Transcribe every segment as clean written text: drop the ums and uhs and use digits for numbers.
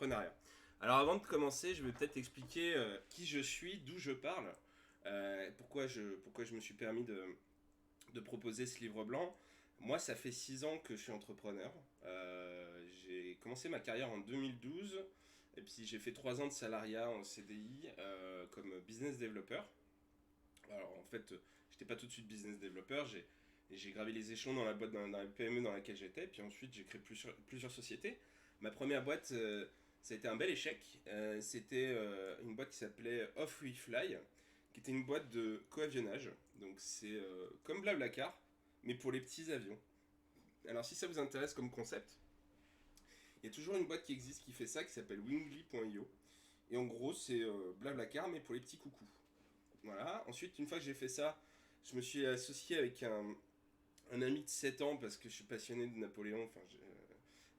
l'entrepreneuriat. Alors avant de commencer, je vais peut-être expliquer qui je suis, d'où je parle, pourquoi je me suis permis de proposer ce livre blanc. Moi, ça fait 6 ans que je suis entrepreneur. J'ai commencé ma carrière en 2012 et puis j'ai fait 3 ans de salariat en CDI comme business developer. Alors en fait, j'étais pas tout de suite business developer, j'ai gravi les échelons dans la boîte, dans la PME dans laquelle j'étais, puis ensuite j'ai créé plusieurs sociétés. Ma première boîte, ça a été un bel échec. C'était une boîte qui s'appelait Off We Fly, qui était une boîte de coavionnage. Donc c'est comme Blablacar, mais pour les petits avions. Alors si ça vous intéresse comme concept, il y a toujours une boîte qui existe qui fait ça, qui s'appelle Wingly.io. Et en gros, c'est Blablacar, mais pour les petits coucous. Voilà. Ensuite, une fois que j'ai fait ça, je me suis associé avec un ami de 7 ans parce que je suis passionné de Napoléon.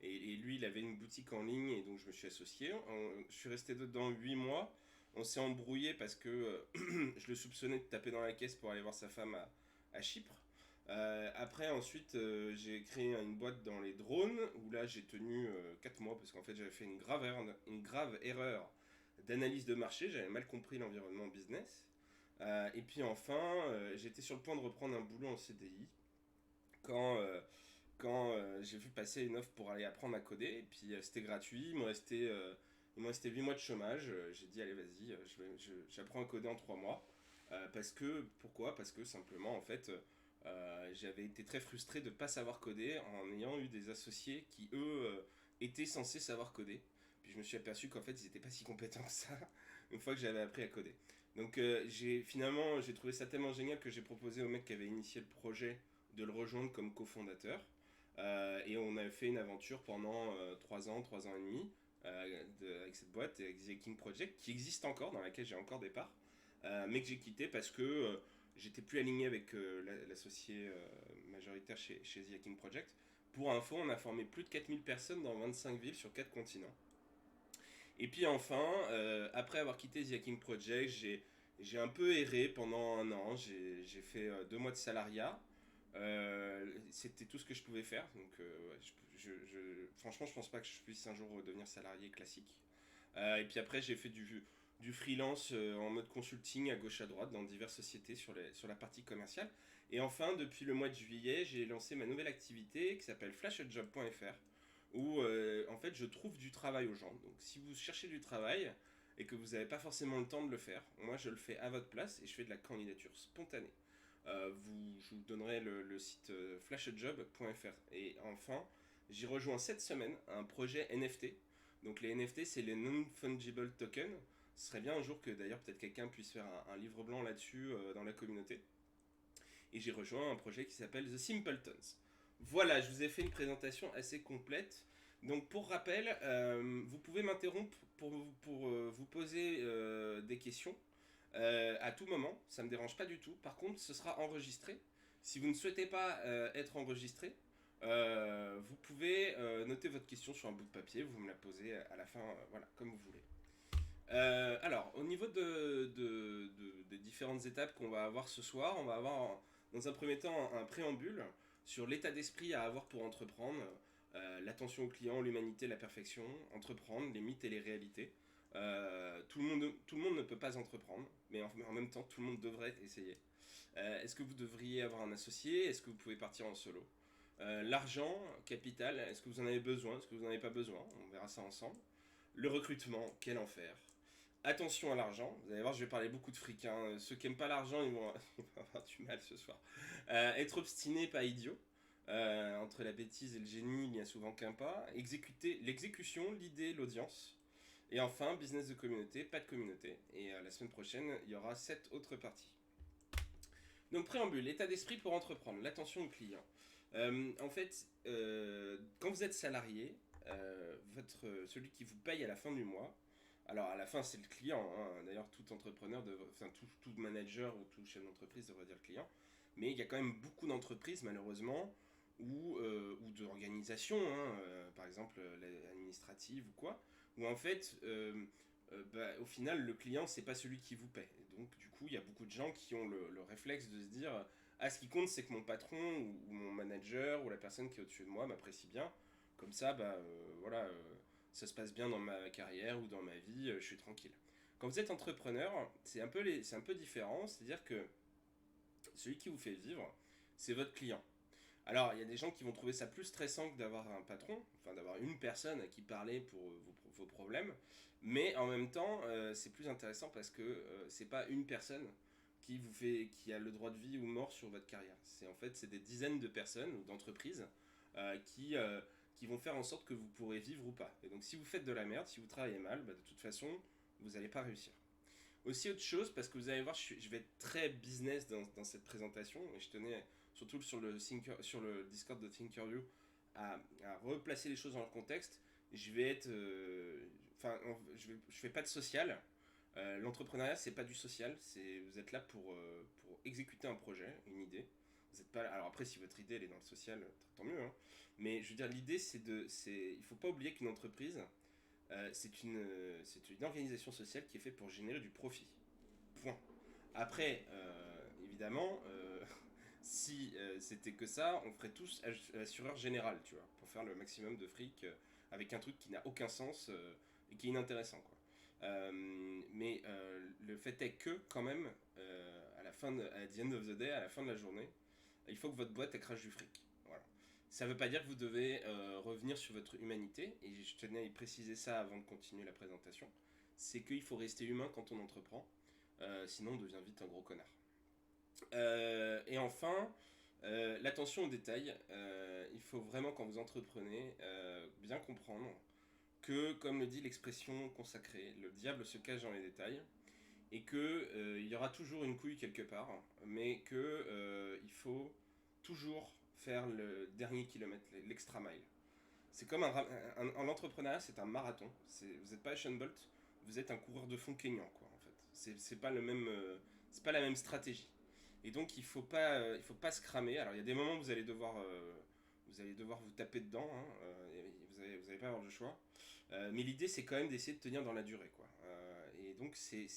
Et lui, il avait une boutique en ligne et donc je me suis associé. Je suis resté dedans 8 mois. On s'est embrouillé parce que je le soupçonnais de taper dans la caisse pour aller voir sa femme à Chypre. Après, ensuite, j'ai créé une boîte dans les drones où là j'ai tenu 4 mois parce qu'en fait j'avais fait une grave erreur d'analyse de marché. J'avais mal compris l'environnement business. Et puis enfin, j'étais sur le point de reprendre un boulot en CDI quand, j'ai vu passer une offre pour aller apprendre à coder. Et puis c'était gratuit, il me restait 8 mois de chômage. J'ai dit, allez, vas-y, j'apprends à coder en 3 mois. Pourquoi? Parce que simplement, en fait, j'avais été très frustré de ne pas savoir coder en ayant eu des associés qui, eux, étaient censés savoir coder. Puis je me suis aperçu qu'en fait, ils n'étaient pas si compétents que ça, une fois que j'avais appris à coder. Donc j'ai trouvé ça tellement génial que j'ai proposé au mec qui avait initié le projet de le rejoindre comme cofondateur. Et on a fait une aventure pendant 3 ans et demi, avec cette boîte, avec The King Project, qui existe encore, dans laquelle j'ai encore des parts, mais que j'ai quitté parce que j'étais plus aligné avec l'associé majoritaire chez The King Project. Pour info, on a formé plus de 4000 personnes dans 25 villes sur 4 continents. Et puis enfin, après avoir quitté The Hacking Project, j'ai un peu erré pendant un an. J'ai fait 2 mois de salariat. C'était tout ce que je pouvais faire. Donc, ouais, franchement, je pense pas que je puisse un jour devenir salarié classique. Et puis après, j'ai fait du freelance en mode consulting à gauche à droite dans diverses sociétés sur la partie commerciale. Et enfin, depuis le mois de juillet, j'ai lancé ma nouvelle activité qui s'appelle flashjob.fr où en fait je trouve du travail aux gens. Donc si vous cherchez du travail et que vous n'avez pas forcément le temps de le faire, moi je le fais à votre place et je fais de la candidature spontanée. Je vous donnerai le site flashjob.fr. Et enfin, j'y rejoins cette semaine un projet NFT. Donc les NFT, c'est les non-fungible tokens. Ce serait bien un jour que d'ailleurs peut-être quelqu'un puisse faire un livre blanc là-dessus dans la communauté. Et j'ai rejoint un projet qui s'appelle The Simpletons. Voilà, je vous ai fait une présentation assez complète. Donc pour rappel, vous pouvez m'interrompre pour vous poser des questions à tout moment, ça ne me dérange pas du tout. Par contre, ce sera enregistré. Si vous ne souhaitez pas être enregistré, vous pouvez noter votre question sur un bout de papier, vous me la posez à la fin, voilà, comme vous voulez. Alors, au niveau des différentes étapes qu'on va avoir ce soir, on va avoir dans un premier temps un préambule sur l'état d'esprit à avoir pour entreprendre, l'attention au client, l'humanité, la perfection, entreprendre, les mythes et les réalités. Tout le monde ne peut pas entreprendre, mais en même temps, tout le monde devrait essayer. Est-ce que vous devriez avoir un associé? Est-ce que vous pouvez partir en solo? L'argent, capital, est-ce que vous en avez besoin? Est-ce que vous n'en avez pas besoin? On verra ça ensemble. Le recrutement, quel enfer. Attention à l'argent, vous allez voir, je vais parler beaucoup de fric. Hein. Ceux qui n'aiment pas l'argent, ils vont avoir du mal ce soir. Être obstiné, pas idiot. Entre la bêtise et le génie, il n'y a souvent qu'un pas. L'exécution, l'idée, l'audience. Et enfin, business de communauté, pas de communauté. Et la semaine prochaine, il y aura 7 autres parties. Donc préambule, l'état d'esprit pour entreprendre, l'attention au client. En fait, quand vous êtes salarié, celui qui vous paye à la fin du mois, alors à la fin c'est le client, hein. D'ailleurs tout entrepreneur, enfin tout manager ou tout chef d'entreprise devrait dire le client, mais il y a quand même beaucoup d'entreprises malheureusement ou d'organisations, hein, par exemple administratives ou quoi, où en fait au final le client c'est pas celui qui vous paie. Et donc du coup il y a beaucoup de gens qui ont le réflexe de se dire ah ce qui compte c'est que mon patron ou mon manager ou la personne qui est au-dessus de moi m'apprécie bien, comme ça voilà ça se passe bien dans ma carrière ou dans ma vie, je suis tranquille. Quand vous êtes entrepreneur, c'est un peu différent, c'est-à-dire que celui qui vous fait vivre, c'est votre client. Alors, il y a des gens qui vont trouver ça plus stressant que d'avoir un patron, enfin d'avoir une personne à qui parler pour vos problèmes, mais en même temps, c'est plus intéressant parce que c'est pas une personne qui a le droit de vie ou mort sur votre carrière. C'est des dizaines de personnes ou d'entreprises euh, qui, euh, qui vont faire en sorte que vous pourrez vivre ou pas. Et donc, si vous faites de la merde, si vous travaillez mal, bah, de toute façon, vous n'allez pas réussir. Aussi autre chose, parce que vous allez voir, je vais être très business dans cette présentation, et je tenais, surtout sur le Discord de ThinkerView, à replacer les choses dans leur contexte. Je vais être... je fais pas de social. L'entrepreneuriat, c'est pas du social, vous êtes là pour exécuter un projet, une idée. Vous êtes pas là, alors après, si votre idée elle est dans le social, tant mieux, hein. Mais je veux dire, l'idée, il faut pas oublier qu'une entreprise, c'est une organisation sociale qui est faite pour générer du profit. Point. Après, évidemment, si c'était que ça, on ferait tous assureur général, tu vois, pour faire le maximum de fric avec un truc qui n'a aucun sens et qui est inintéressant, quoi. Le fait est que, quand même, à the end of the day, à la fin de la journée, il faut que votre boîte elle crache du fric. Voilà. Ça ne veut pas dire que vous devez revenir sur votre humanité, et je tenais à y préciser ça avant de continuer la présentation. C'est qu'il faut rester humain quand on entreprend, sinon on devient vite un gros connard. Et enfin, l'attention aux détails. Il faut vraiment, quand vous entreprenez, bien comprendre que, comme le dit l'expression consacrée, le diable se cache dans les détails, et que il y aura toujours une couille quelque part, mais que il faut toujours faire le dernier kilomètre, l'extra mile. C'est comme en entrepreneuriat, c'est un marathon. Vous n'êtes pas Usain Bolt, vous êtes un coureur de fond kényan, quoi, en fait. C'est pas le même, c'est pas la même stratégie. Et donc il faut pas se cramer. Alors il y a des moments où vous allez devoir vous taper dedans, hein, vous allez pas avoir le choix. Mais l'idée c'est quand même d'essayer de tenir dans la durée, quoi. Et donc c'est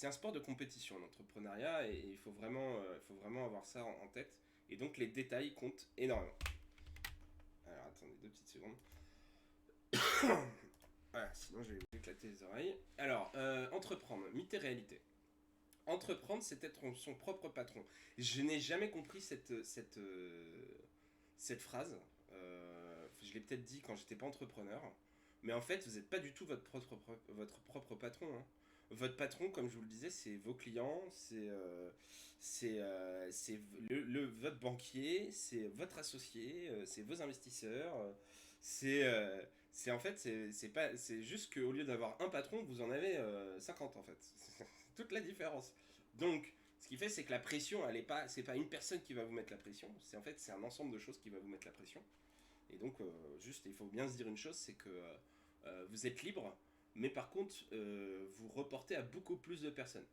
un sport de compétition, l'entrepreneuriat, et il faut vraiment avoir ça en tête. Et donc les détails comptent énormément. Alors attendez 2 petites secondes. Voilà, sinon je vais vous éclater les oreilles. Alors, entreprendre, mythe et réalité. Entreprendre, c'est être son propre patron. Je n'ai jamais compris cette phrase. Je l'ai peut-être dit quand j'étais pas entrepreneur. Mais en fait, vous n'êtes pas du tout votre propre patron, hein. Votre patron, comme je vous le disais, c'est vos clients, c'est votre banquier, c'est votre associé, c'est vos investisseurs. C'est c'est en fait, c'est juste qu'au lieu d'avoir un patron, vous en avez 50 en fait. C'est toute la différence. Donc, ce qui fait, c'est que la pression, c'est pas une personne qui va vous mettre la pression. C'est un ensemble de choses qui va vous mettre la pression. Et donc, juste, il faut bien se dire une chose, c'est que vous êtes libre, mais par contre, vous reportez à beaucoup plus de personnes.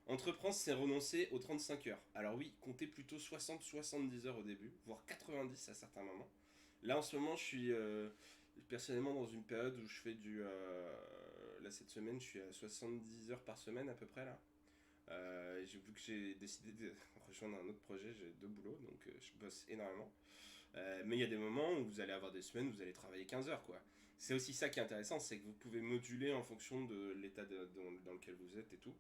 Entreprendre, c'est renoncer aux 35 heures. Alors oui, comptez plutôt 60-70 heures au début, voire 90 à certains moments. Là, en ce moment, je suis personnellement dans une période où je fais là, cette semaine, je suis à 70 heures par semaine à peu près, là. Vu que j'ai décidé de rejoindre un autre projet, j'ai 2 boulots, donc je bosse énormément. Mais il y a des moments où vous allez avoir des semaines où vous allez travailler 15 heures, quoi. C'est aussi ça qui est intéressant, c'est que vous pouvez moduler en fonction de l'état dans lequel vous êtes et tout.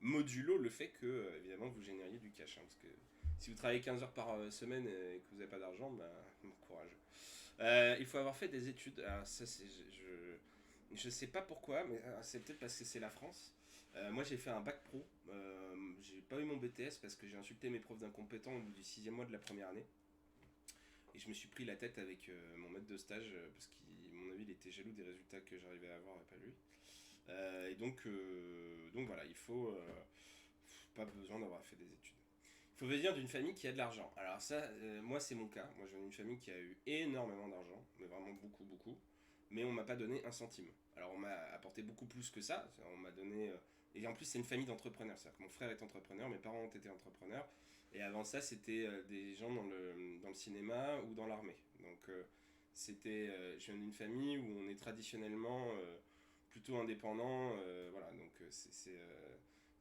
Modulo le fait que, évidemment, vous génériez du cash, hein, parce que si vous travaillez 15 heures par semaine et que vous n'avez pas d'argent, ben, bon courage. Il faut avoir fait des études. Alors, ça, je sais pas pourquoi, mais c'est peut-être parce que c'est la France. Moi, j'ai fait un bac pro. J'ai pas eu mon BTS parce que j'ai insulté mes profs d'incompétents au bout du 6e mois de la première année. Et je me suis pris la tête avec mon maître de stage parce qu'à mon avis, il était jaloux des résultats que j'arrivais à avoir et pas lui. Donc voilà, il faut pas besoin d'avoir fait des études. Il faut venir d'une famille qui a de l'argent. Alors ça, moi c'est mon cas. Moi je viens d'une famille qui a eu énormément d'argent, mais vraiment beaucoup, beaucoup. Mais on m'a pas donné un centime. Alors on m'a apporté beaucoup plus que ça. On m'a donné... et en plus c'est une famille d'entrepreneurs. C'est-à-dire que mon frère est entrepreneur, mes parents ont été entrepreneurs. Et avant ça c'était des gens dans le cinéma ou dans l'armée. Donc je viens d'une famille où on est traditionnellement plutôt indépendant. Voilà, donc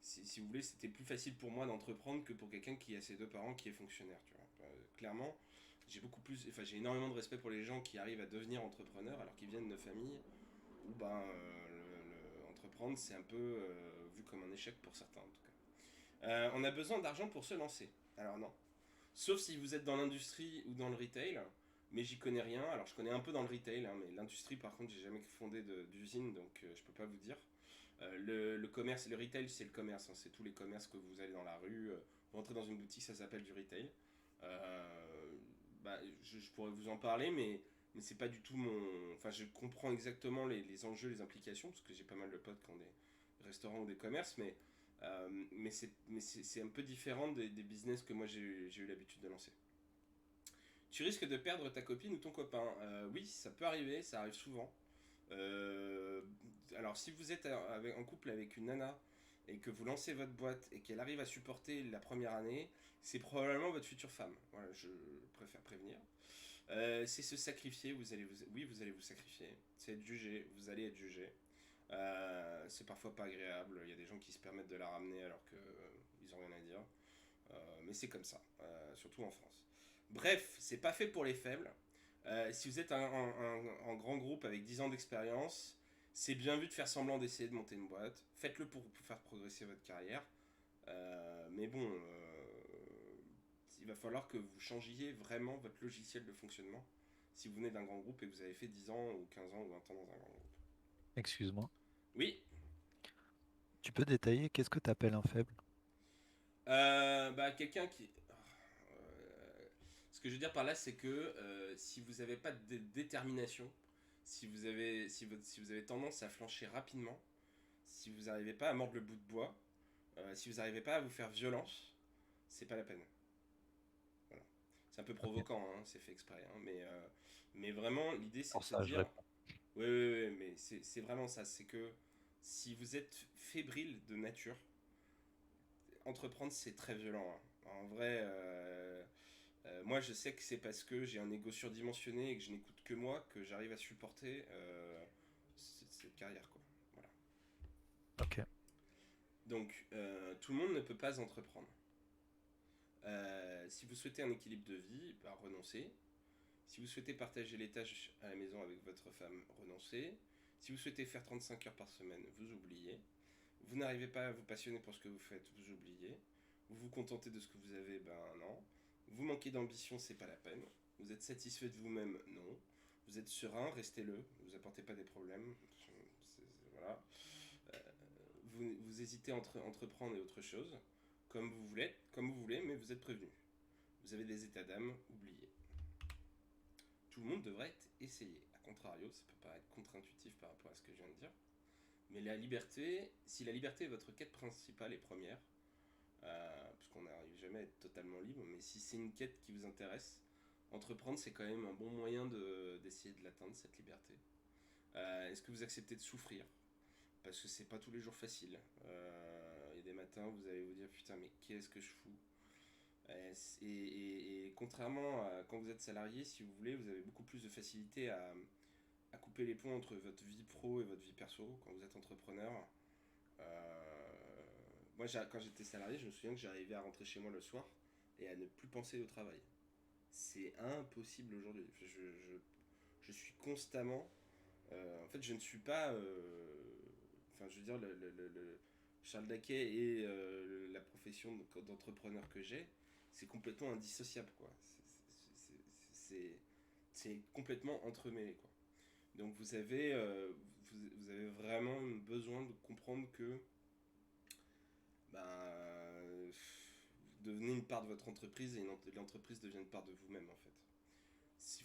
si vous voulez, c'était plus facile pour moi d'entreprendre que pour quelqu'un qui a ses 2 parents qui est fonctionnaire, tu vois. Clairement, j'ai énormément de respect pour les gens qui arrivent à devenir entrepreneurs alors qu'ils viennent de familles où entreprendre c'est un peu vu comme un échec pour certains en tout cas. On a besoin d'argent pour se lancer. Alors non. Sauf si vous êtes dans l'industrie ou dans le retail, mais j'y connais rien. Alors je connais un peu dans le retail, hein, mais l'industrie par contre j'ai jamais fondé d'usine donc je peux pas vous dire. Le commerce, le retail c'est le commerce, hein, c'est tous les commerces que vous allez dans la rue, vous rentrez dans une boutique, ça s'appelle du retail. Je pourrais vous en parler, mais c'est pas du tout mon. Enfin, je comprends exactement les enjeux, les implications, parce que j'ai pas mal de potes qui ont des restaurants ou des commerces, mais c'est un peu différent des business que moi j'ai eu l'habitude de lancer. Tu risques de perdre ta copine ou ton copain. Oui, ça peut arriver, ça arrive souvent. Euh, alors, si vous êtes en couple avec une nana et que vous lancez votre boîte et qu'elle arrive à supporter la première année, c'est probablement votre future femme. Voilà, je préfère prévenir. C'est se sacrifier, oui, vous allez vous sacrifier. C'est être jugé, vous allez être jugé. C'est parfois pas agréable. Il y a des gens qui se permettent de la ramener alors qu'ils ont rien à dire. Mais c'est comme ça, surtout en France. Bref, c'est pas fait pour les faibles. Si vous êtes un grand groupe avec 10 ans d'expérience, c'est bien vu de faire semblant d'essayer de monter une boîte. Faites-le pour faire progresser votre carrière. Mais bon, il va falloir que vous changiez vraiment votre logiciel de fonctionnement si vous venez d'un grand groupe et que vous avez fait 10 ans ou 15 ans ou 20 ans dans un grand groupe. Excuse-moi. Oui, Tu peux détailler qu'est-ce que tu appelles un faible? quelqu'un qui. Ce que je veux dire par là, c'est que si vous n'avez pas de détermination, si vous avez tendance à flancher rapidement, si vous n'arrivez pas à mordre le bout de bois, si vous n'arrivez pas à vous faire violence, c'est pas la peine. Voilà. C'est un peu Ok, provoquant, hein, c'est fait exprès, hein, mais vraiment, l'idée c'est pour de se ça, je dire, réponds. oui, oui, oui, mais c'est vraiment ça, c'est que si vous êtes fébrile de nature, entreprendre c'est très violent, hein. En vrai, moi je sais que c'est parce que j'ai un ego surdimensionné et que je n'écoute que moi que j'arrive à supporter cette carrière, quoi. Voilà. Ok. Donc tout le monde ne peut pas entreprendre. Si vous souhaitez un équilibre de vie, bah, renoncez. Si vous souhaitez partager les tâches à la maison avec votre femme, renoncez. Si vous souhaitez faire 35 heures par semaine, vous oubliez. Vous n'arrivez pas à vous passionner pour ce que vous faites, vous oubliez. Vous vous contentez de ce que vous avez, ben non. Vous manquez d'ambition, c'est pas la peine. Vous êtes satisfait de vous-même, non. Vous êtes serein, restez-le. Ne vous apportez pas des problèmes. Voilà. Euh, vous hésitez entre entreprendre et autre chose, comme vous voulez, mais vous êtes prévenu. Vous avez des états d'âme, oubliez. Tout le monde devrait être essayé. A contrario, ça peut paraître contre-intuitif par rapport à ce que je viens de dire. Mais la liberté, si la liberté est votre quête principale et première, puisqu'on n'arrive jamais à être totalement libre, mais si c'est une quête qui vous intéresse, entreprendre c'est quand même un bon moyen d'essayer de l'atteindre, cette liberté. Est-ce que vous acceptez de souffrir? Parce que c'est pas tous les jours facile. Il y a des matins, vous allez vous dire putain, mais qu'est-ce que je fous? Et contrairement à quand vous êtes salarié, si vous voulez, vous avez beaucoup plus de facilité à couper les ponts entre votre vie pro et votre vie perso quand vous êtes entrepreneur. Moi, quand j'étais salarié, je me souviens que j'arrivais à rentrer chez moi le soir et à ne plus penser au travail. C'est impossible aujourd'hui. Je suis constamment. En fait, je ne suis pas. Enfin, je veux dire, Charles Daquet et la profession d'entrepreneur que j'ai, c'est complètement indissociable, quoi. C'est complètement entremêlé, quoi. Donc vous avez vraiment besoin de comprendre que ben, vous devenez une part de votre entreprise et l'entreprise devient une part de vous-même en fait. Si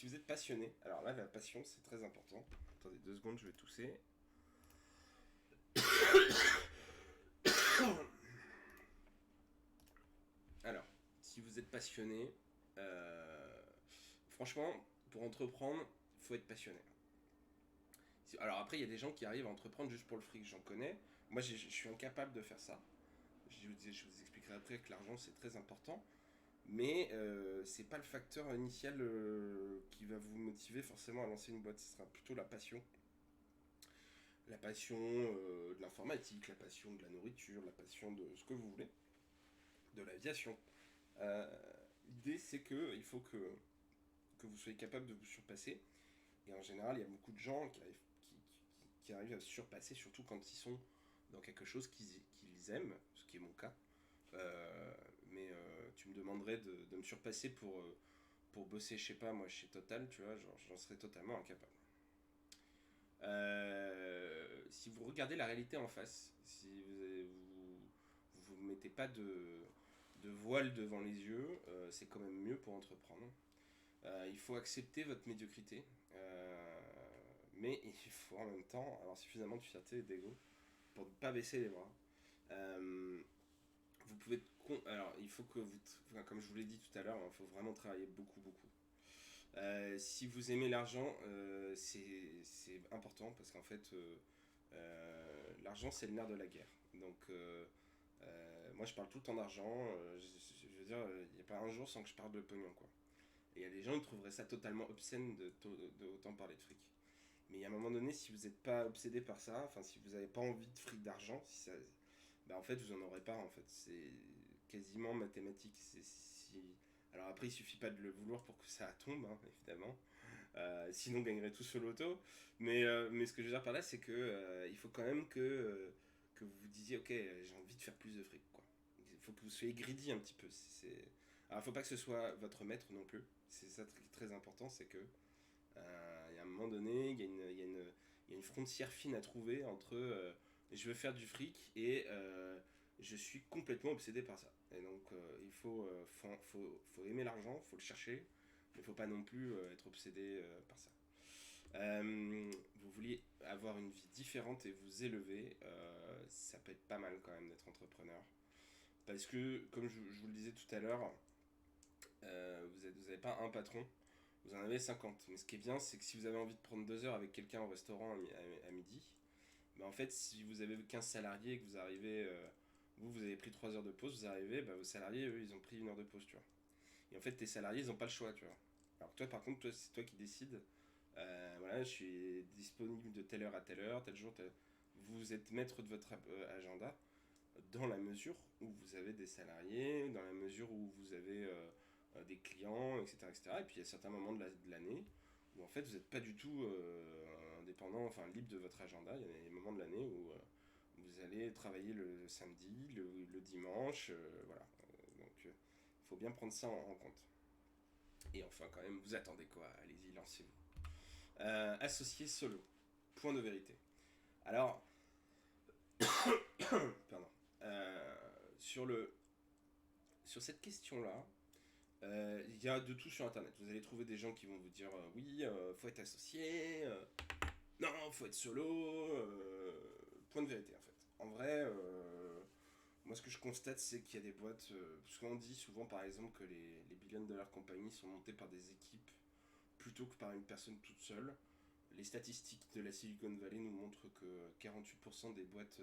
vous êtes passionné, alors là la passion c'est très important. Attendez 2 secondes, je vais tousser. Alors, si vous êtes passionné, euh, franchement, pour entreprendre, il faut être passionné. Alors après, il y a des gens qui arrivent à entreprendre juste pour le fric, j'en connais. Moi, je suis incapable de faire ça. Je vous expliquerai après que l'argent c'est très important, mais c'est pas le facteur initial qui va vous motiver forcément à lancer une boîte. Ce sera plutôt la passion de l'informatique, la passion de la nourriture, la passion de ce que vous voulez, de l'aviation. Euh, L'idée, c'est que il faut que vous soyez capable de vous surpasser. Et en général, il y a beaucoup de gens qui arrivent à se surpasser, surtout quand ils sont dans quelque chose qu'ils aiment, ce qui est mon cas. Mais tu me demanderais de me surpasser pour bosser, je sais pas, moi chez Total, tu vois, genre, j'en serais totalement incapable. Si vous regardez la réalité en face, si vous mettez pas de voile devant les yeux, c'est quand même mieux pour entreprendre. Il faut accepter votre médiocrité, mais il faut en même temps avoir suffisamment de fierté et d'ego pour ne pas baisser les bras. Euh, Vous pouvez alors il faut que enfin, comme je vous l'ai dit tout à l'heure, il faut vraiment travailler beaucoup beaucoup. Si vous aimez l'argent, c'est important parce qu'en fait, l'argent c'est le nerf de la guerre. Donc, moi je parle tout le temps d'argent. Je veux dire, il n'y a pas un jour sans que je parle de pognon, quoi. Et il y a des gens qui trouveraient ça totalement obscène de autant parler de fric. Mais il y a un moment donné, si vous n'êtes pas obsédé par ça, enfin si vous n'avez pas envie de fric d'argent, si ça, bah en fait vous en aurez pas en fait. C'est quasiment mathématique. Alors après il suffit pas de le vouloir pour que ça tombe, hein, évidemment. Sinon on gagnerait tous au loto. Mais ce que je veux dire par là, c'est que il faut quand même que vous vous disiez, ok, j'ai envie de faire plus de fric, quoi. Il faut que vous soyez greedy un petit peu. Alors il faut pas que ce soit votre maître non plus. C'est ça très important, c'est que il y a un moment donné, il y a une frontière fine à trouver entre je veux faire du fric et je suis complètement obsédé par ça. Et donc faut aimer l'argent, faut le chercher, mais il faut pas non plus être obsédé par ça. Vous vouliez avoir une vie différente et vous élever, ça peut être pas mal quand même d'être entrepreneur. Parce que, comme je vous le disais tout à l'heure, vous n'avez pas un patron, vous en avez 50. Mais ce qui est bien, c'est que si vous avez envie de prendre 2 heures avec quelqu'un au restaurant à midi, bah en fait, si vous avez 15 salariés et que vous arrivez, vous avez pris 3 heures de pause, vous arrivez, bah, vos salariés, eux, ils ont pris 1 heure de pause, tu vois. Et en fait, tes salariés, ils n'ont pas le choix, tu vois. Alors toi, par contre, toi, c'est toi qui décides. Voilà, je suis disponible de telle heure à telle heure, tel jour, vous êtes maître de votre agenda dans la mesure où vous avez des salariés, dans la mesure où vous avez des clients, etc., etc. Et puis il y a certains moments de l'année où en fait vous n'êtes pas du tout indépendant, enfin libre de votre agenda. Il y a des moments de l'année où vous allez travailler le samedi, le dimanche, voilà. Donc il faut bien prendre ça en compte. Et enfin quand même, vous attendez quoi? Allez-y, lancez-vous. Associé solo. Point de vérité. Alors, pardon. Euh, sur, le, sur cette question-là, il y a de tout sur internet. Vous allez trouver des gens qui vont vous dire oui, faut être associé, non, faut être solo. Point de vérité en fait. En vrai, moi ce que je constate c'est qu'il y a des boîtes. Parce qu'on dit souvent par exemple que les billion dollar compagnies sont montées par des équipes plutôt que par une personne toute seule. Les statistiques de la Silicon Valley nous montrent que 48% des boîtes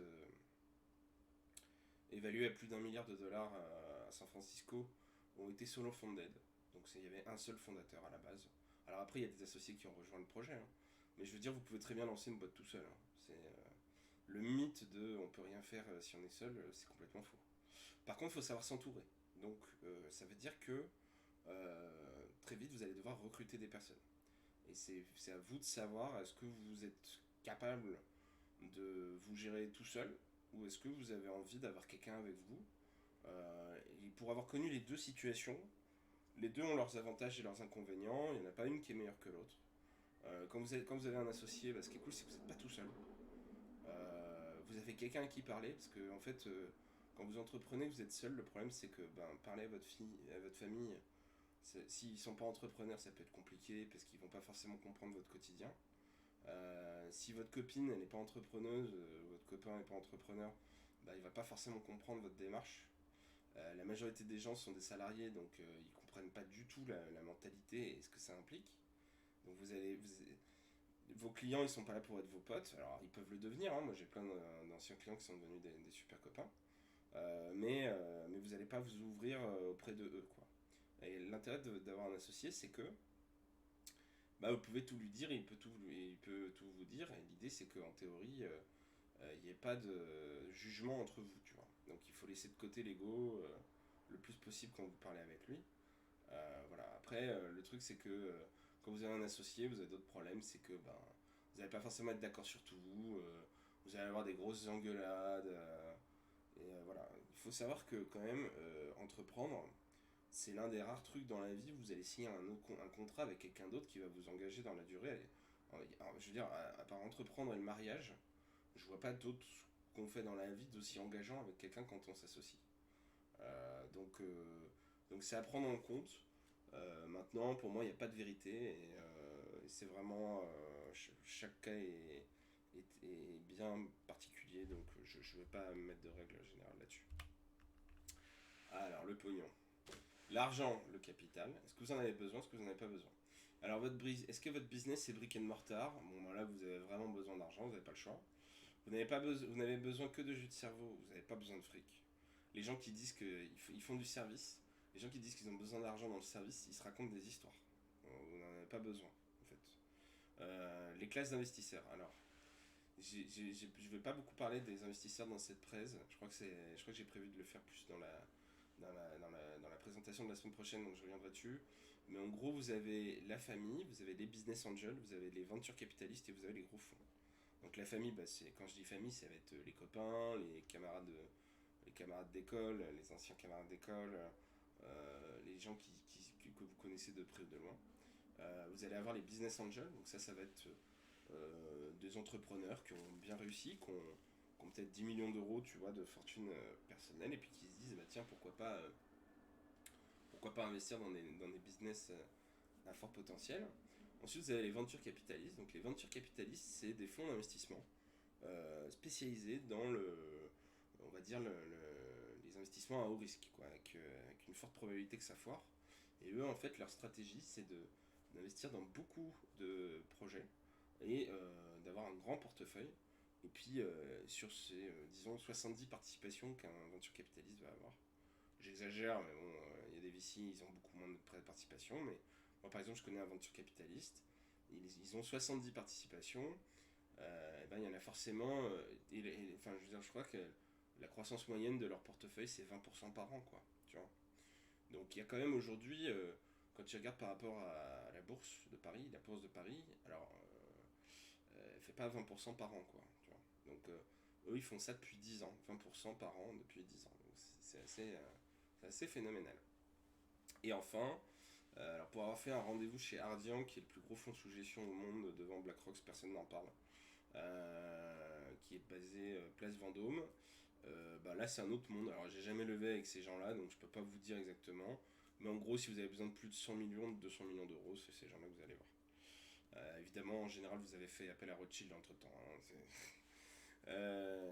évaluées à plus d'1 milliard de dollars à San Francisco ont été solo funded. Donc il y avait un seul fondateur à la base. Alors après, il y a des associés qui ont rejoint le projet, hein. Mais je veux dire, vous pouvez très bien lancer une boîte tout seul, hein. Le mythe de on peut rien faire si on est seul, c'est complètement faux. Par contre, il faut savoir s'entourer. Donc ça veut dire que très vite, vous allez devoir recruter des personnes. Et c'est à vous de savoir est-ce que vous êtes capable de vous gérer tout seul ou est-ce que vous avez envie d'avoir quelqu'un avec vous. Et pour avoir connu les deux situations, les deux ont leurs avantages et leurs inconvénients. Il n'y en a pas une qui est meilleure que l'autre. Quand vous avez un associé, bah, ce qui est cool, c'est que vous n'êtes pas tout seul. Vous avez quelqu'un à qui parler, parce que en fait, quand vous entreprenez, vous êtes seul. Le problème, c'est que parler à votre fille, à votre famille, s'ils ne sont pas entrepreneurs, ça peut être compliqué parce qu'ils ne vont pas forcément comprendre votre quotidien. Si votre copine elle n'est pas entrepreneuse, votre copain n'est pas entrepreneur, bah, il va pas forcément comprendre votre démarche. La majorité des gens sont des salariés, donc ils comprennent pas du tout la mentalité et ce que ça implique. Donc vos clients ils sont pas là pour être vos potes. Alors ils peuvent le devenir, hein. Moi j'ai plein d'anciens clients qui sont devenus des super copains. Mais vous n'allez pas vous ouvrir auprès de eux, quoi. Et l'intérêt d'avoir un associé, c'est que bah, vous pouvez tout lui dire, il peut tout vous dire. Et l'idée, c'est qu'en théorie, il n'y ait pas de jugement entre vous, tu vois. Donc il faut laisser de côté l'ego le plus possible quand vous parlez avec lui. Voilà. Après, le truc, c'est que quand vous avez un associé, vous avez d'autres problèmes, c'est que ben, vous n'allez pas forcément être d'accord sur tout, vous allez avoir des grosses engueulades, voilà. Il faut savoir que quand même, entreprendre, c'est l'un des rares trucs dans la vie où vous allez signer un contrat avec quelqu'un d'autre qui va vous engager dans la durée. Alors, je veux dire, à part entreprendre et le mariage, je vois pas d'autres qu'on fait dans la vie d'aussi engageant avec quelqu'un quand on s'associe. Euh, donc, euh, donc c'est à prendre en compte. Maintenant, pour moi, il n'y a pas de vérité et c'est vraiment chaque cas est bien particulier, donc je ne vais pas mettre de règles générales là-dessus. Alors, le pognon. L'argent, le capital. Est-ce que vous en avez besoin? Est-ce que vous n'en avez pas besoin? Alors, est-ce que votre business c'est brick and mortar? Bon, ben là, vous avez vraiment besoin d'argent, vous n'avez pas le choix. Vous n'avez besoin que de jus de cerveau, vous n'avez pas besoin de fric. Les gens qui disent qu'ils font du service, les gens qui disent qu'ils ont besoin d'argent dans le service, ils se racontent des histoires. Vous n'en avez pas besoin, en fait. Les classes d'investisseurs. Alors, je ne vais pas beaucoup parler des investisseurs dans cette presse. Je crois que j'ai prévu de le faire plus dans la présentation de la semaine prochaine, donc je reviendrai dessus. Mais en gros, vous avez la famille, vous avez les business angels, vous avez les venture capitalistes et vous avez les gros fonds. Donc la famille, bah, quand je dis famille, ça va être les copains, les camarades d'école, les anciens camarades d'école, les gens que vous connaissez de près ou de loin. Vous allez avoir les business angels, donc ça va être des entrepreneurs qui ont bien réussi, qui ont peut-être 10 millions d'euros, tu vois, de fortune personnelle, et puis qui se disent, bah, tiens, pourquoi pas investir dans des business à fort potentiel. Ensuite, vous avez les ventures capitalistes. Donc, les ventures capitalistes, c'est des fonds d'investissement spécialisés dans on va dire, les investissements à haut risque, quoi, avec une forte probabilité que ça foire. Et eux, en fait, leur stratégie, c'est d'investir dans beaucoup de projets et d'avoir un grand portefeuille. Et puis, sur ces, disons, 70 participations qu'un venture capitaliste va avoir, j'exagère, mais bon, il y a des VC, ils ont beaucoup moins de participation, mais moi, par exemple, je connais un venture capitaliste, ils ont 70 participations, et ben, il y en a forcément, enfin, je veux dire, je crois que la croissance moyenne de leur portefeuille, c'est 20% par an, quoi, tu vois. Donc, il y a quand même aujourd'hui, quand tu regardes par rapport à la bourse de Paris, la bourse de Paris, alors, elle fait pas 20% par an, quoi, tu vois. Donc, eux, ils font ça depuis 10 ans, 20% par an depuis 10 ans. Donc, c'est assez phénoménal. Et enfin, alors pour avoir fait un rendez-vous chez Ardian, qui est le plus gros fonds sous gestion au monde devant BlackRock, personne n'en parle, qui est basé place Vendôme, bah là c'est un autre monde. Alors j'ai jamais levé avec ces gens-là, donc je peux pas vous dire exactement. Mais en gros, si vous avez besoin de plus de 100 millions, de 200 millions d'euros, c'est ces gens-là que vous allez voir. Évidemment, en général, vous avez fait appel à Rothschild entre temps.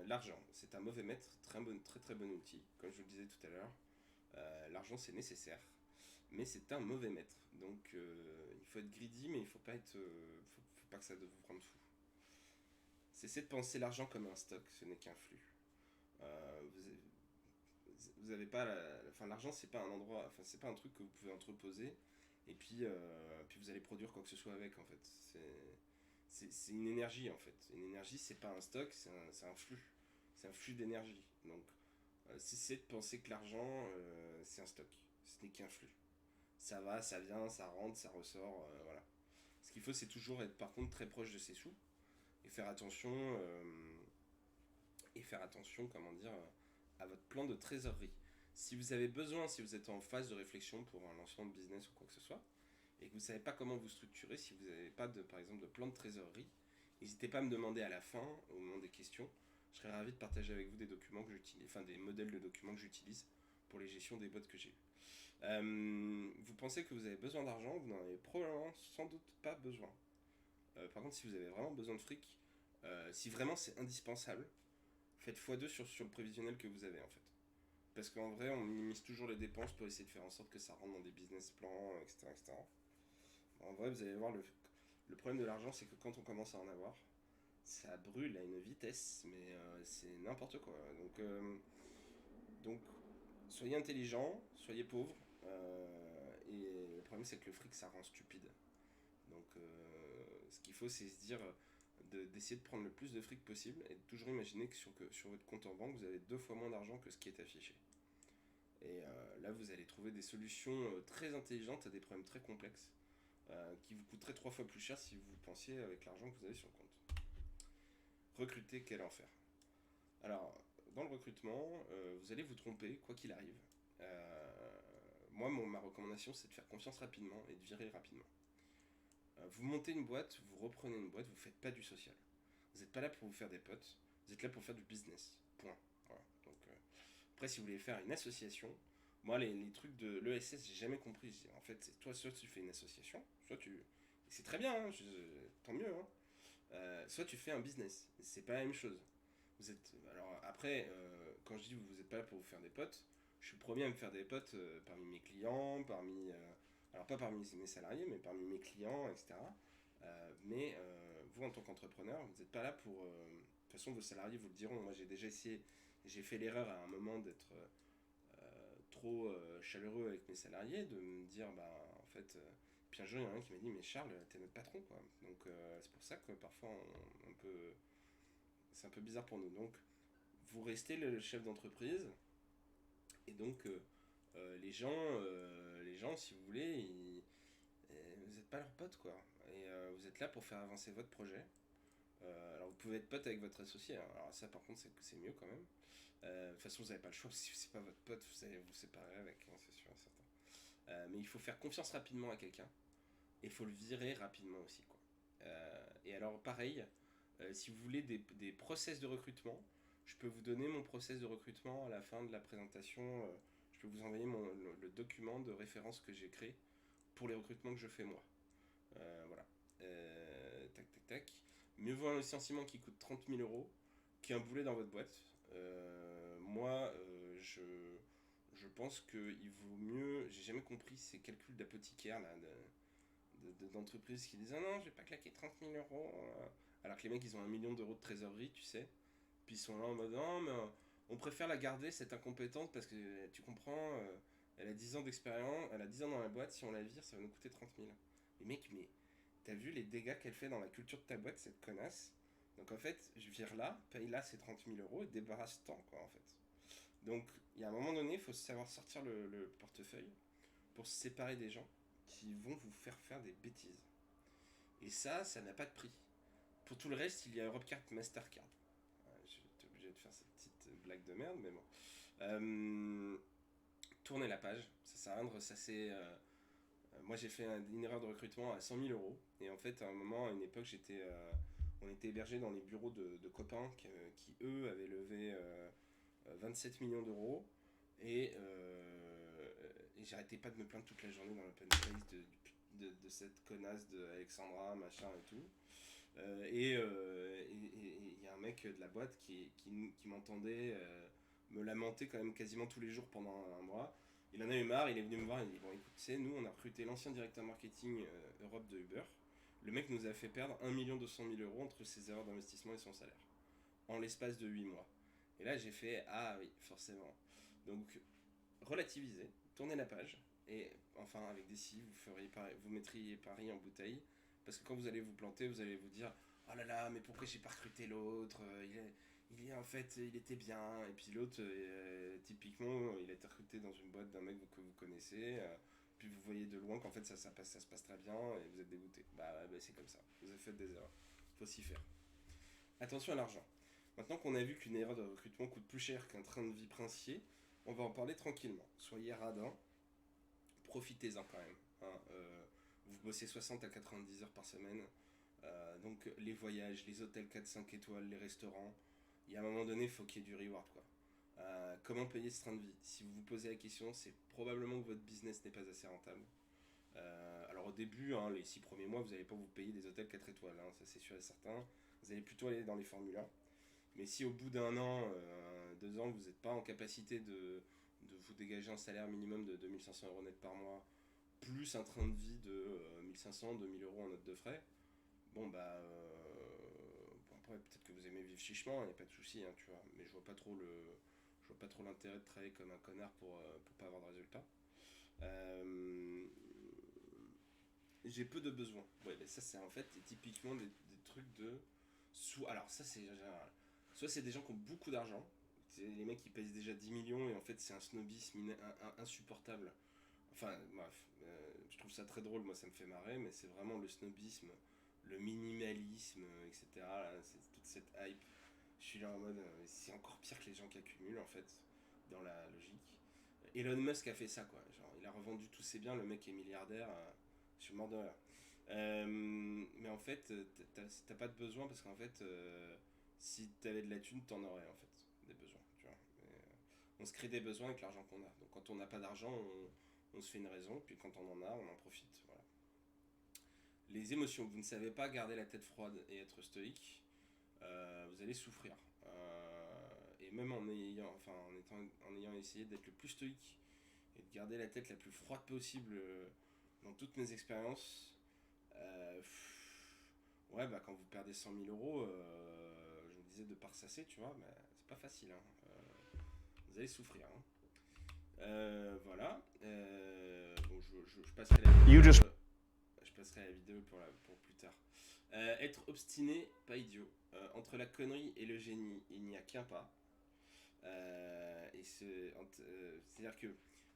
L'argent, c'est un mauvais maître, très très bon outil. Comme je vous le disais tout à l'heure, l'argent c'est nécessaire, mais c'est un mauvais maître. Donc il faut être greedy, mais il faut pas faut pas que ça vous rende fou. Cessez de penser l'argent comme un stock, ce n'est qu'un flux. Euh, vous avez pas enfin l'argent c'est pas un endroit, enfin c'est pas un truc que vous pouvez entreposer et puis vous allez produire quoi que ce soit avec en fait. C'est une énergie en fait. Une énergie c'est pas un stock, c'est un flux. C'est un flux d'énergie. Donc cessez de penser que l'argent c'est un stock. Ce n'est qu'un flux. Ça va, ça vient, ça rentre, ça ressort, voilà. Ce qu'il faut c'est toujours être par contre très proche de ses sous et faire attention, comment dire, à votre plan de trésorerie. Si vous avez besoin, si vous êtes en phase de réflexion pour un lancement de business ou quoi que ce soit, et que vous ne savez pas comment vous structurer, si vous n'avez pas par exemple de plan de trésorerie, n'hésitez pas à me demander à la fin, au moment des questions. Je serais ravi de partager avec vous des documents que j'utilise, enfin des modèles de documents que j'utilise pour les gestions des bots que j'ai eues. Vous pensez que vous avez besoin d'argent, vous n'en avez probablement sans doute pas besoin. Par contre, si vous avez vraiment besoin de fric, si vraiment c'est indispensable, faites x2 sur le prévisionnel que vous avez en fait. Parce qu'en vrai, on minimise toujours les dépenses pour essayer de faire en sorte que ça rentre dans des business plans, etc. etc. En vrai, vous allez voir, le problème de l'argent, c'est que quand on commence à en avoir, ça brûle à une vitesse, mais c'est n'importe quoi. Donc, soyez intelligent, soyez pauvre. Et le problème, c'est que le fric, ça rend stupide. Donc, ce qu'il faut, c'est se dire d'essayer de prendre le plus de fric possible et de toujours imaginer que sur votre compte en banque, vous avez 2 fois moins d'argent que ce qui est affiché. Et là, vous allez trouver des solutions très intelligentes à des problèmes très complexes qui vous coûteraient 3 fois plus cher si vous pensiez avec l'argent que vous avez sur le compte. Recruter, quel enfer. Alors, dans le recrutement, vous allez vous tromper, quoi qu'il arrive. Moi, ma recommandation, c'est de faire confiance rapidement et de virer rapidement. Vous montez une boîte, vous reprenez une boîte, vous ne faites pas du social. Vous n'êtes pas là pour vous faire des potes, vous êtes là pour faire du business. Point. Voilà. Donc, après, si vous voulez faire une association, moi, les trucs de l'ESS, j'ai jamais compris. En fait, c'est toi, soit tu fais une association, soit tu. C'est très bien, hein, tant mieux. Hein. Soit tu fais un business. C'est pas la même chose. Vous êtes. Alors, après, quand je dis vous n'êtes pas là pour vous faire des potes, je suis le premier à me faire des potes parmi mes clients, alors, pas parmi mes salariés, mais parmi mes clients, etc. Mais vous, en tant qu'entrepreneur, vous n'êtes pas là pour. De toute façon, vos salariés vous le diront. Moi, j'ai déjà essayé. J'ai fait l'erreur à un moment d'être trop chaleureux avec mes salariés, de me dire, bah, en fait. Puis un jour, il y en a un qui m'a dit, mais Charles, t'es notre patron, quoi. Donc, c'est pour ça que parfois, c'est un peu bizarre pour nous. Donc, vous restez le chef d'entreprise, et donc, les gens, si vous voulez, vous n'êtes pas leurs potes, quoi. Et vous êtes là pour faire avancer votre projet. Alors, vous pouvez être pote avec votre associé, hein. Alors, ça, par contre, c'est mieux quand même. De toute façon, vous n'avez pas le choix. Si c'est pas votre pote, vous allez vous séparer avec, hein, c'est sûr et certain. Mais il faut faire confiance rapidement à quelqu'un. Et il faut le virer rapidement aussi, quoi. Et alors, pareil, si vous voulez des process de recrutement, je peux vous donner mon process de recrutement à la fin de la présentation. Je peux vous envoyer le document de référence que j'ai créé pour les recrutements que je fais moi. Voilà. Tac, tac, tac. Mieux vaut un licenciement qui coûte 30 000 € qu'un boulet dans votre boîte. Moi, je pense qu'il vaut mieux. J'ai jamais compris ces calculs d'apothicaire là, d'entreprises qui disent ah non, je vais pas claquer 30 000 €. Alors que les mecs, ils ont 1 million d'euros de trésorerie, tu sais. Puis ils sont là en mode non, mais on préfère la garder, cette incompétente, parce que tu comprends, elle a 10 ans d'expérience, elle a 10 ans dans la boîte, si on la vire, ça va nous coûter 30 000. Les mecs, mais t'as vu les dégâts qu'elle fait dans la culture de ta boîte, cette connasse. Donc en fait, je vire là, paye là ces 30 000 € et débarrasse-t'en, quoi, en fait. Donc, il y a un moment donné, il faut savoir sortir le portefeuille pour se séparer des gens qui vont vous faire faire des bêtises. Et ça n'a pas de prix. Pour tout le reste, il y a Europecard, Mastercard. J'étais obligé de faire cette petite blague de merde, mais bon. Tournez la page, ça sert à rien ça c'est. Moi j'ai fait une erreur de recrutement à 100 000 €. Et en fait, à un moment, à une époque, on était hébergé dans les bureaux de copains qui, eux, avaient levé 27 millions d'euros. Et j'arrêtais pas de me plaindre toute la journée dans l'open space de cette connasse de Alexandra, machin et tout. Et il y a un mec de la boîte qui m'entendait me lamenter quand même quasiment tous les jours pendant un mois. Il en a eu marre, il est venu me voir, il dit bon écoute, tu sais, nous on a recruté l'ancien directeur marketing Europe de Uber. Le mec nous a fait perdre 1 200 000 € entre ses erreurs d'investissement et son salaire. En l'espace de 8 mois. Et là j'ai fait ah oui, forcément. Donc relativisez, tournez la page. Et enfin avec des si, vous mettriez Paris en bouteille. Parce que quand vous allez vous planter, vous allez vous dire oh là là, mais pourquoi j'ai pas recruté l'autre, en fait, il était bien. Et puis l'autre, typiquement, il a été recruté dans une boîte d'un mec que vous connaissez. Puis vous voyez de loin qu'en fait ça se passe très bien et vous êtes dégoûté. Bah c'est comme ça. Vous avez fait des erreurs. Faut s'y faire. Attention à l'argent. Maintenant qu'on a vu qu'une erreur de recrutement coûte plus cher qu'un train de vie princier, on va en parler tranquillement. Soyez radins, profitez-en quand même. Hein. Vous bossez 60 à 90 heures par semaine. Donc les voyages, les hôtels 4-5 étoiles, les restaurants, il y a un moment donné, il faut qu'il y ait du reward, quoi. Comment payer ce train de vie? Si vous vous posez la question, c'est probablement que votre business n'est pas assez rentable. Alors au début, hein, les 6 premiers mois, vous n'allez pas vous payer des hôtels 4 étoiles, hein, ça c'est sûr et certain. Vous allez plutôt aller dans les Formule 1. Mais si au bout d'un an, 2 ans, vous n'êtes pas en capacité de vous dégager un salaire minimum de 2 500 € net par mois, plus un train de vie de 1 500-2 000 € en note de frais, bon bah. Bon, après, peut-être que vous aimez vivre chichement, il n'y a pas de souci, hein, tu vois. Mais je vois pas trop l'intérêt de travailler comme un connard pour pas avoir de résultats. Euh, j'ai peu de besoins. Ouais, mais ça, c'est en fait typiquement des trucs de. Alors, ça, c'est général. Soit c'est des gens qui ont beaucoup d'argent. les mecs qui pèsent déjà 10 millions et en fait c'est un snobisme insupportable. Enfin bref, je trouve ça très drôle, moi ça me fait marrer, mais c'est vraiment le snobisme, le minimalisme, etc. Là, c'est toute cette hype. Je suis là en mode, c'est encore pire que les gens qui accumulent en fait, dans la logique. Elon Musk a fait ça quoi, genre il a revendu tous ses biens, le mec est milliardaire, je suis mort de rire. Mais en fait, t'as pas de besoin parce qu'en fait, si t'avais de la thune, t'en aurais en fait des besoins. Tu vois. On se crée des besoins avec l'argent qu'on a. Donc quand on n'a pas d'argent, on se fait une raison, puis quand on en a, on en profite. Voilà. Les émotions, vous ne savez pas garder la tête froide et être stoïque, vous allez souffrir. Et même en ayant essayé d'être le plus stoïque et de garder la tête la plus froide possible dans toutes mes expériences, ouais, bah quand vous perdez 100 000 euros, je vous disais de pas ressasser, tu vois, bah, c'est pas facile. Hein. Vous allez souffrir. Hein. Voilà. Bon, je passerai la vidéo. Je passerai la vidéo pour plus tard. Être obstiné, pas idiot. Entre la connerie et le génie, il n'y a qu'un pas. C'est-à-dire que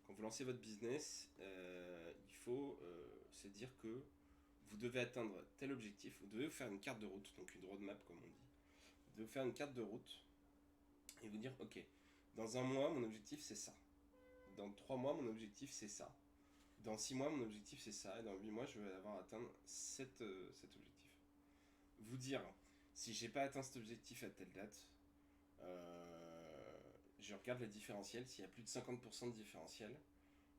quand vous lancez votre business, il faut se dire que vous devez atteindre tel objectif, vous devez vous faire une carte de route, donc une roadmap comme on dit. Vous devez vous faire une carte de route et vous dire, ok, dans un mois, mon objectif c'est ça. Dans 3 mois, mon objectif c'est ça. Dans 6 mois, mon objectif c'est ça. Et dans 8 mois, je vais avoir atteint cet objectif. Vous dire, si j'ai pas atteint cet objectif à telle date, je regarde le différentiel. S'il y a plus de 50% de différentiel,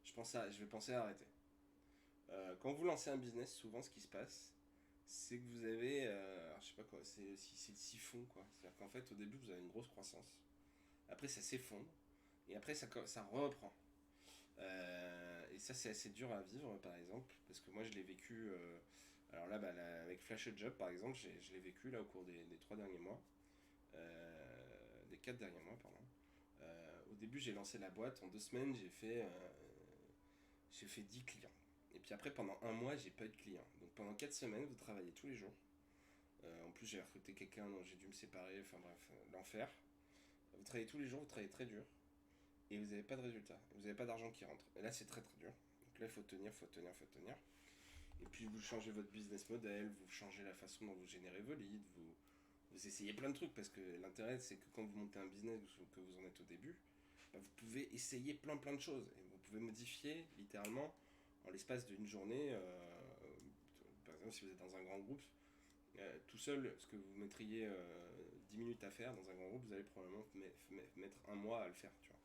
je vais penser à arrêter. Quand vous lancez un business, souvent ce qui se passe, c'est que vous avez, alors je sais pas quoi, c'est le siphon quoi. C'est-à-dire qu'en fait, au début, vous avez une grosse croissance. Après, ça s'effondre. Et après, ça reprend. Et ça, c'est assez dur à vivre, par exemple, parce que moi, je l'ai vécu. Alors là, avec Flash Job, par exemple, je l'ai vécu là au cours des 3 derniers mois, des 4 derniers mois, pardon. Au début, j'ai lancé la boîte. En 2 semaines, j'ai fait 10 clients. Et puis après, pendant un mois, j'ai pas eu de clients. Donc pendant 4 semaines, vous travaillez tous les jours. En plus, j'ai recruté quelqu'un dont j'ai dû me séparer. Enfin bref, l'enfer. Vous travaillez tous les jours, vous travaillez très dur. Et vous n'avez pas de résultat. Vous n'avez pas d'argent qui rentre. Et là, c'est très très dur. Donc là, il faut tenir, faut tenir, faut tenir. Et puis, vous changez votre business model, vous changez la façon dont vous générez vos leads, vous essayez plein de trucs parce que l'intérêt, c'est que quand vous montez un business ou que vous en êtes au début, bah, vous pouvez essayer plein de choses. Et vous pouvez modifier littéralement en l'espace d'une journée. Par exemple, si vous êtes dans un grand groupe, tout seul, ce que vous mettriez 10 minutes à faire dans un grand groupe, vous allez probablement mettre un mois à le faire. Tu vois.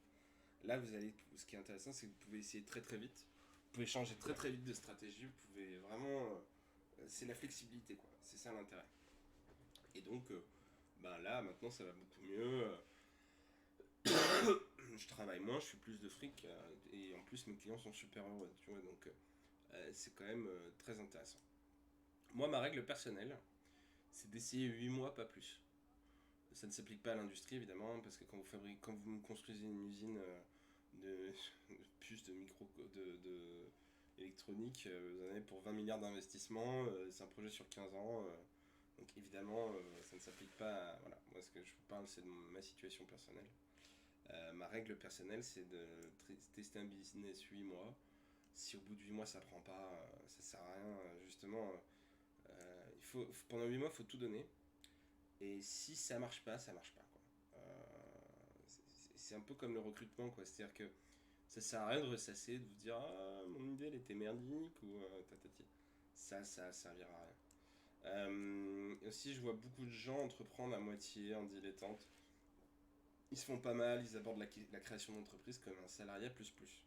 Là, ce qui est intéressant, c'est que vous pouvez essayer très très vite. Vous pouvez changer très très vite de stratégie. Vous pouvez vraiment. C'est la flexibilité, quoi. C'est ça l'intérêt. Et donc, là, maintenant, ça va beaucoup mieux. Je travaille moins, je fais plus de fric. Et en plus, mes clients sont super heureux. Tu vois, donc, c'est quand même très intéressant. Moi, ma règle personnelle, c'est d'essayer 8 mois, pas plus. Ça ne s'applique pas à l'industrie évidemment, parce que quand vous construisez une usine de, de puces de micro de électronique, vous en avez pour 20 milliards d'investissements, c'est un projet sur 15 ans, donc évidemment ça ne s'applique pas à, voilà, moi ce que je vous parle c'est de ma situation personnelle. Ma règle personnelle c'est de tester un business 8 mois. Si au bout de 8 mois ça prend pas, ça sert à rien, justement, pendant 8 mois il faut tout donner. Et si ça marche pas, ça marche pas. Quoi. C'est un peu comme le recrutement, quoi. C'est-à-dire que ça sert à rien de ressasser, de vous dire ah, mon idée elle était merdique ou tatati. Ça servira à rien. Aussi, je vois beaucoup de gens entreprendre à moitié, en dilettante. Ils se font pas mal, ils abordent la création d'entreprise comme un salariat plus plus.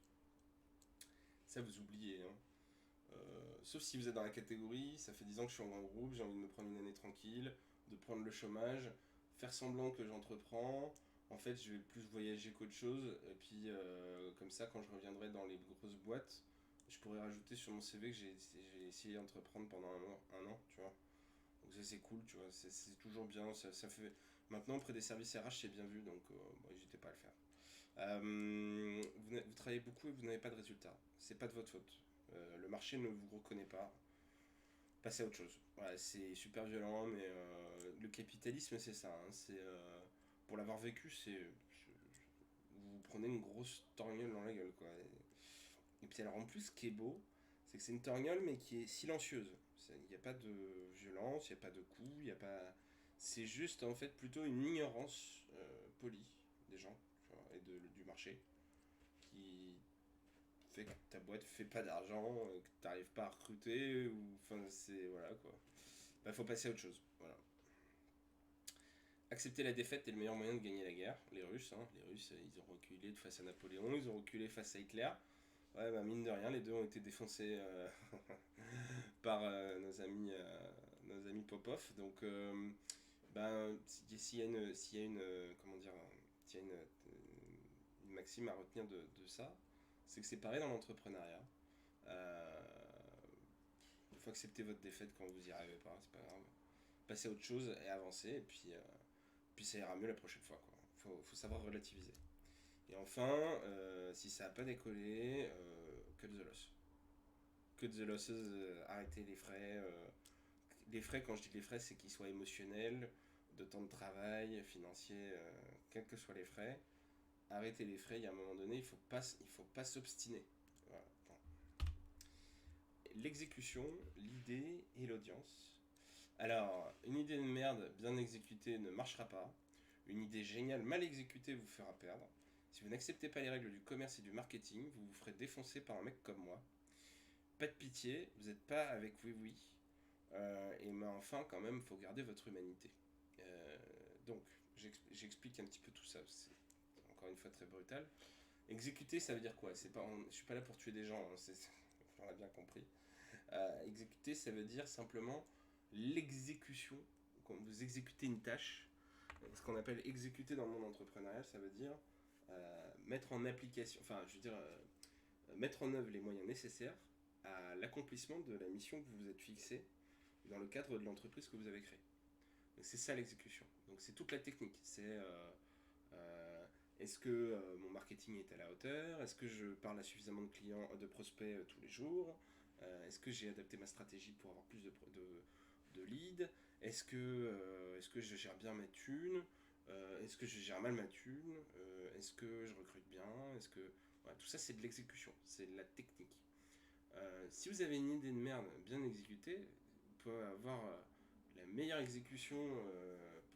Ça, vous oubliez. Hein. Sauf si vous êtes dans la catégorie, ça fait 10 ans que je suis en grand groupe, j'ai envie de me prendre une année tranquille, de prendre le chômage, faire semblant que j'entreprends. En fait, je vais plus voyager qu'autre chose. Et puis, comme ça, quand je reviendrai dans les grosses boîtes, je pourrais rajouter sur mon CV que j'ai essayé d'entreprendre pendant un an, tu vois. Donc ça, c'est cool, tu vois. C'est toujours bien. Ça fait... Maintenant, auprès des services RH, c'est bien vu, donc n'hésitez pas à le faire. Vous travaillez beaucoup et vous n'avez pas de résultat. C'est pas de votre faute. Le marché ne vous reconnaît pas. Passez à autre chose. Voilà, c'est super violent, mais le capitalisme, c'est ça. Hein. Pour l'avoir vécu, vous prenez une grosse torgnole dans la gueule, quoi. Et puis alors en plus, ce qui est beau, c'est que c'est une torgnole, mais qui est silencieuse. Il n'y a pas de violence, il n'y a pas de coups, il n'y a pas... C'est juste en fait plutôt une ignorance polie des gens, tu vois, et du marché, qui fait que ta boîte fait pas d'argent, que tu n'arrives pas à recruter, ou... Enfin, c'est... Voilà, quoi. Bah, faut passer à autre chose, voilà. Accepter la défaite est le meilleur moyen de gagner la guerre. Les Russes, ils ont reculé face à Napoléon, ils ont reculé face à Hitler. Ouais, bah mine de rien, les deux ont été défoncés par nos amis Popov. Donc, s'il y a une, comment dire, s'il y a une maxime à retenir de ça, c'est que c'est pareil dans l'entrepreneuriat. Euh, il faut accepter votre défaite quand vous y arrivez pas, c'est pas grave. Passer à autre chose et avancer, et puis ça ira mieux la prochaine fois, quoi. Faut savoir relativiser. Et enfin, si ça n'a pas décollé, cut the loss. Cut the losses, arrêtez les frais. Les frais, quand je dis les frais, c'est qu'ils soient émotionnels, de temps de travail, financiers, quels que soient les frais. Arrêtez les frais, il y a un moment donné, il faut pas s'obstiner. Voilà. L'exécution, l'idée et l'audience. Alors, une idée de merde bien exécutée ne marchera pas. Une idée géniale mal exécutée vous fera perdre. Si vous n'acceptez pas les règles du commerce et du marketing, vous vous ferez défoncer par un mec comme moi. Pas de pitié, vous n'êtes pas avec Oui Oui. Mais enfin, quand même, il faut garder votre humanité. Euh, donc, j'explique un petit peu tout ça. C'est encore une fois très brutal. Exécuter, ça veut dire quoi? Je suis pas là pour tuer des gens, hein, on l'a bien compris. Exécuter, ça veut dire simplement l'exécution. Quand vous exécutez une tâche, ce qu'on appelle exécuter dans le monde entrepreneurial, ça veut dire mettre en application, enfin, je veux dire, mettre en œuvre les moyens nécessaires à l'accomplissement de la mission que vous vous êtes fixée dans le cadre de l'entreprise que vous avez créée. Donc c'est ça l'exécution. Donc c'est toute la technique. C'est euh, est-ce que mon marketing est à la hauteur? Est-ce que je parle à suffisamment de clients, de prospects tous les jours? Est-ce que j'ai adapté ma stratégie pour avoir plus de leads? Est-ce que je gère bien ma thune? Est-ce que je gère mal ma thune? Est-ce que je recrute bien? Voilà, tout ça c'est de l'exécution, c'est de la technique. Si vous avez une idée de merde bien exécutée, vous pouvez avoir la meilleure exécution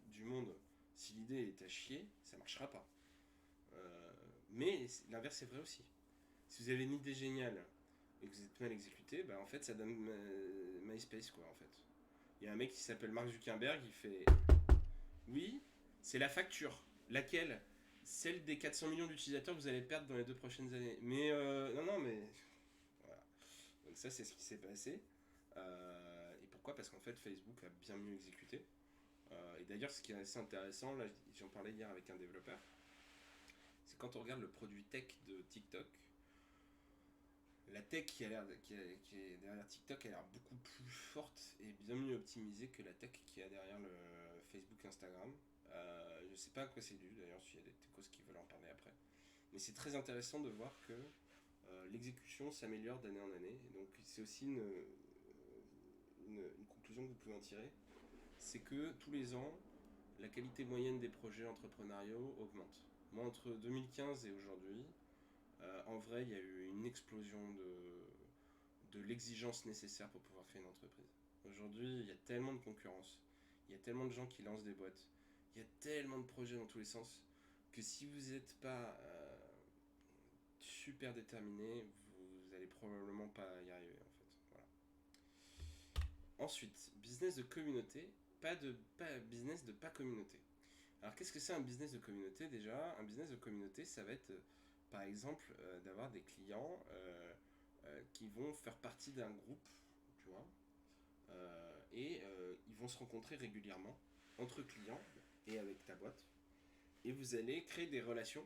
du monde. Si l'idée est à chier, ça marchera pas. Mais l'inverse est vrai aussi. Si vous avez une idée géniale et que vous êtes mal exécuté, bah en fait ça donne MySpace quoi en fait. Il y a un mec qui s'appelle Mark Zuckerberg, il fait oui, c'est la facture. Laquelle? Celle des 400 millions d'utilisateurs que vous allez perdre dans les 2 prochaines années. Mais non, mais voilà. Donc ça, c'est ce qui s'est passé. Et pourquoi? Parce qu'en fait, Facebook a bien mieux exécuté. Et d'ailleurs, ce qui est assez intéressant, là, j'en parlais hier avec un développeur, c'est quand on regarde le produit tech de TikTok, la tech qui est derrière TikTok a l'air beaucoup plus forte et bien mieux optimisée que la tech qui est derrière le Facebook, Instagram. Je sais pas à quoi c'est dû d'ailleurs, s'il y a des techos qui veulent en parler après. Mais c'est très intéressant de voir que l'exécution s'améliore d'année en année. Et donc c'est aussi une conclusion que vous pouvez en tirer. C'est que tous les ans, la qualité moyenne des projets entrepreneuriaux augmente. Moi, entre 2015 et aujourd'hui, en vrai, il y a eu une explosion de l'exigence nécessaire pour pouvoir créer une entreprise. Aujourd'hui, il y a tellement de concurrence, il y a tellement de gens qui lancent des boîtes, il y a tellement de projets dans tous les sens, que si vous n'êtes pas super déterminé, vous allez probablement pas y arriver en fait. Voilà. Ensuite, business de communauté, pas business de pas communauté. Alors qu'est-ce que c'est un business de communauté déjà? Un business de communauté, ça va être par exemple d'avoir des clients qui vont faire partie d'un groupe, tu vois, ils vont se rencontrer régulièrement entre clients et avec ta boîte. Et vous allez créer des relations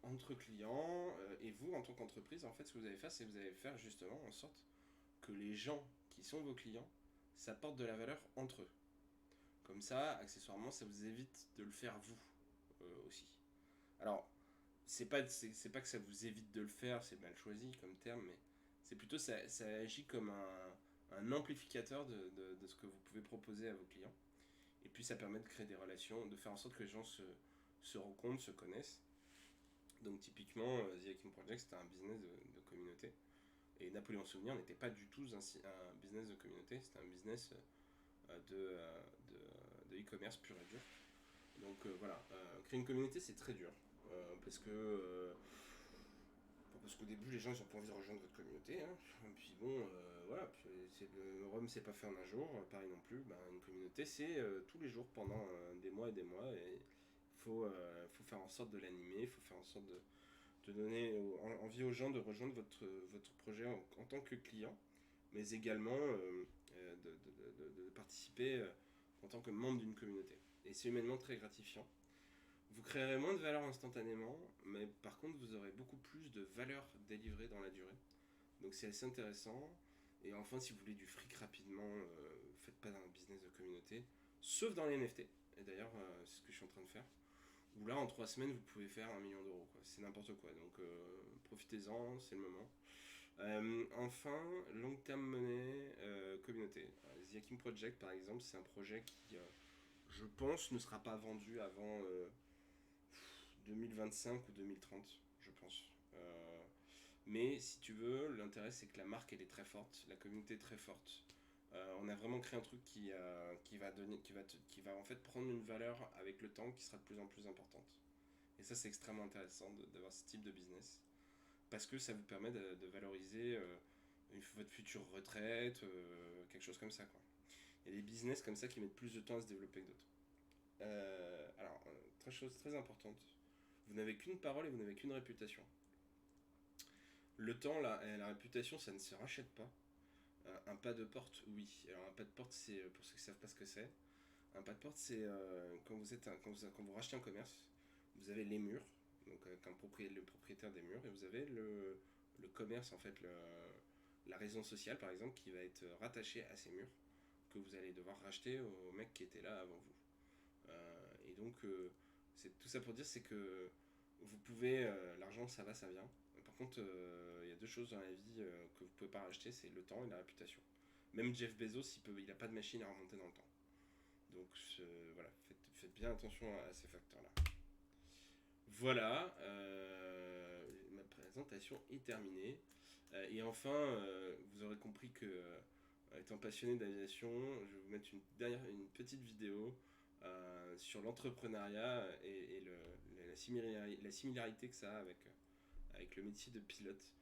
entre clients et vous en tant qu'entreprise. En fait, ce que vous allez faire, c'est que vous allez faire justement en sorte que les gens qui sont vos clients s'apportent de la valeur entre eux. Comme ça, accessoirement, ça vous évite de le faire vous aussi. Alors, c'est pas que ça vous évite de le faire, c'est mal choisi comme terme, mais c'est plutôt ça agit comme un amplificateur de ce que vous pouvez proposer à vos clients. Et puis ça permet de créer des relations, de faire en sorte que les gens se rencontrent, se connaissent. Donc typiquement, The Hacking Project, c'était un business de communauté. Et Napoléon Souvenir n'était pas du tout un business de communauté, c'était un business de e-commerce pur et dur. Donc voilà, créer une communauté c'est très dur. Parce qu'au début les gens ils ont pas envie de rejoindre votre communauté. Hein. Et puis bon, voilà, le Rome c'est pas fait en un jour, Paris non plus. Ben, une communauté c'est tous les jours pendant des mois et des mois. Et faut faire en sorte de l'animer, il faut faire en sorte de donner envie aux gens de rejoindre votre projet en tant que client, mais également de participer en tant que membre d'une communauté. Et c'est humainement très gratifiant. Vous créerez moins de valeur instantanément, mais par contre vous aurez beaucoup plus de valeur délivrée dans la durée. Donc c'est assez intéressant. Et enfin, si vous voulez du fric rapidement, faites pas un business de communauté, sauf dans les NFT. Et d'ailleurs, c'est ce que je suis en train de faire. Où là, en 3 semaines, vous pouvez faire 1 million d'euros. C'est n'importe quoi. Donc profitez-en, c'est le moment. Enfin, long term money, communauté. The Hacking Project, par exemple, c'est un projet qui, je pense, ne sera pas vendu avant 2025 ou 2030, je pense. Mais si tu veux, l'intérêt c'est que la marque elle est très forte, la communauté est très forte. On a vraiment créé un truc qui va en fait prendre une valeur avec le temps qui sera de plus en plus importante. Et ça c'est extrêmement intéressant d'avoir ce type de business parce que ça vous permet de valoriser votre future retraite, quelque chose comme ça quoi. Il y a des business comme ça qui mettent plus de temps à se développer que d'autres. Très chose très importante, vous n'avez qu'une parole et vous n'avez qu'une réputation. Le temps, la réputation, ça ne se rachète pas. Un pas de porte, oui. Alors un pas de porte, c'est pour ceux qui ne savent pas ce que c'est. Un pas de porte, c'est quand vous rachetez un commerce, vous avez les murs, donc le propriétaire des murs, et vous avez le commerce, en fait, la raison sociale, par exemple, qui va être rattachée à ces murs, que vous allez devoir racheter au mec qui était là avant vous. Et donc, c'est tout ça pour dire, c'est que vous pouvez, l'argent, ça va, ça vient. Par contre, il y a deux choses dans la vie que vous pouvez pas racheter, c'est le temps et la réputation. Même Jeff Bezos, il a pas de machine à remonter dans le temps. Donc voilà, faites bien attention à ces facteurs-là. Voilà, ma présentation est terminée. Et enfin, vous aurez compris que, étant passionné d'aviation, je vais vous mettre une petite vidéo sur l'entrepreneuriat et la similarité que ça a avec le métier de pilote.